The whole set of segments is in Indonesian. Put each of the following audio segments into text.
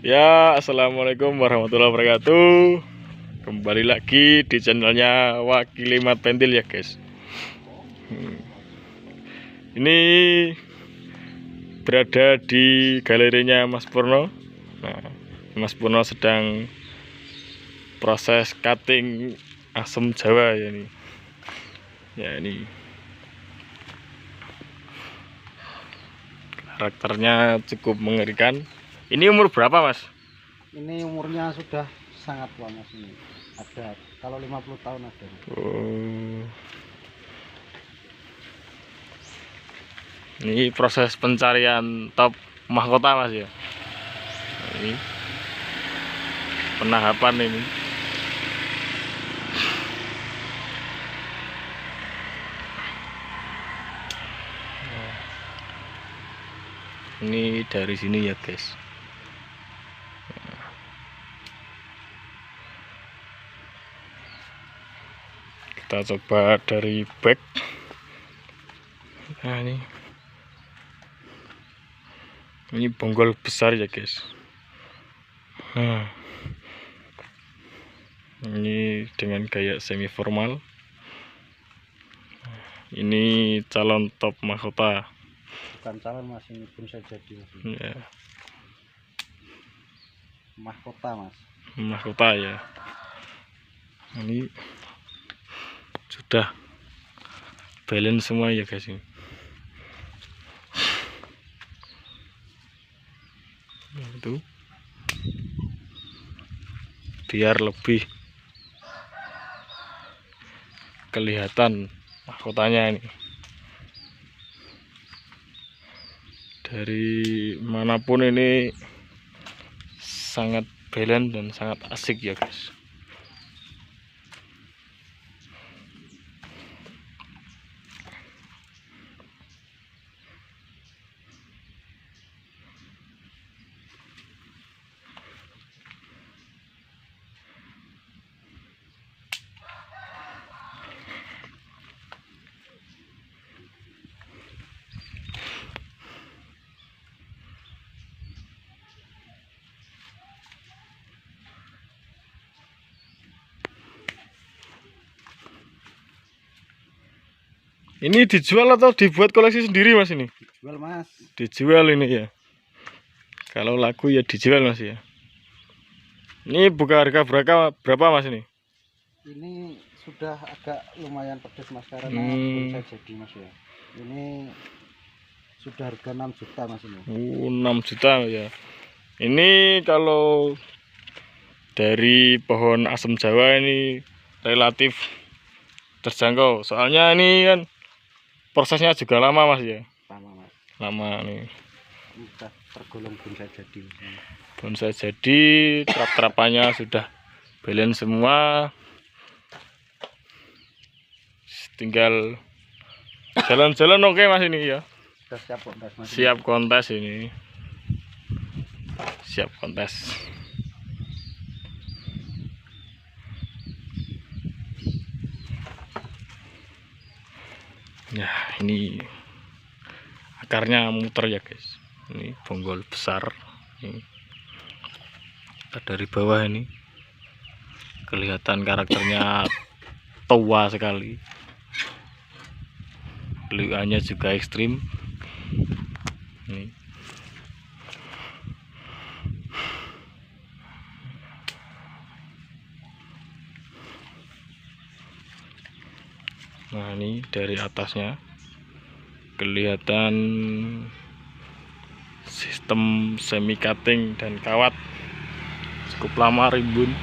Ya, assalamualaikum warahmatullahi wabarakatuh. Kembali lagi di channelnya Wakilimat Pentil ya guys. Ini berada di galerinya Mas Purno. Nah, Mas Purno sedang proses cutting asam Jawa ya ini. Ya ini karakternya cukup mengerikan. Ini umur berapa Mas? Ini umurnya sudah sangat tua Mas ini. Ada kalau 50 tahun ada. Oh. Ini proses pencarian top mahkota Mas ya. Ini penahapan ini. Ini dari sini ya guys. Kita coba dari back. Nah ini bonggol besar ya guys. Nah, ini dengan gaya semi formal. Ini calon top mahkota. Bukan calon Mas, ini pun saya jadi Mas. Ya, Mahkota Mas. mahkota ya. Ini sudah balance semua ya guys ini. Itu biar lebih kelihatan mahkotanya ini. Dari manapun ini sangat balance dan sangat asik ya guys. Ini dijual atau dibuat koleksi sendiri Mas ini? Dijual Mas. Dijual ini ya. Kalau laku ya dijual Mas ya. Ini buka harga berapa Mas ini? Ini sudah agak lumayan pedas Mas karena belum saya jadi Mas ya. Ini sudah harga 6 juta Mas ini. 6 juta ya. Ini kalau dari pohon asam Jawa ini relatif terjangkau. Soalnya ini kan prosesnya juga lama Mas ya. Lama Mas. Lama nih. Ini sudah tergolong bonsai jadi Mas. Bonsai jadi, trap-trapannya sudah balance semua. Tinggal jalan-jalan oke Mas ini ya. Sudah siap kontes Mas. Siap kontes ini. Siap kontes. Ya, ini akarnya muter ya guys. Ini bonggol besar. Ini. Kita dari bawah ini kelihatan karakternya tua sekali. Beliannya juga ekstrim. Ini. Nah ini dari atasnya kelihatan sistem semi cutting dan kawat cukup lama rimbun.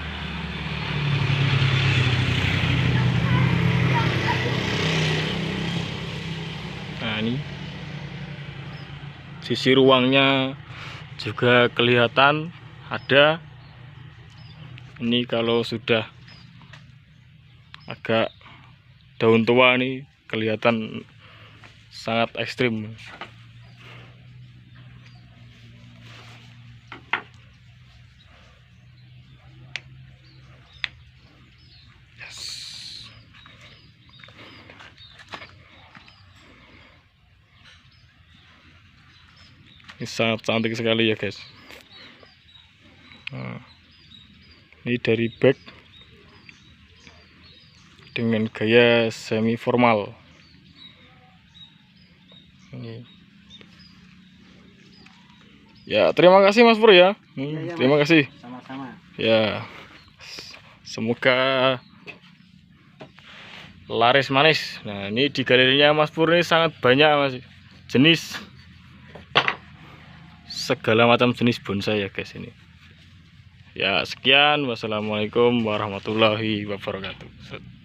Nah ini sisi ruangnya juga kelihatan ada. Ini kalau sudah agak daun tua nih kelihatan sangat ekstrim. Yes. Ini sangat cantik sekali ya guys. Nah, ini dari bag dengan gaya semi formal. Ini. Ya, terima kasih Mas Pur ya. Iya, Terima Mas. kasih. Sama-sama. Ya, semoga laris manis. Nah, ini di galerinya Mas Pur ini sangat banyak Mas jenis, segala macam jenis bonsai ya guys ini. Ya, sekian. Wassalamualaikum warahmatullahi wabarakatuh.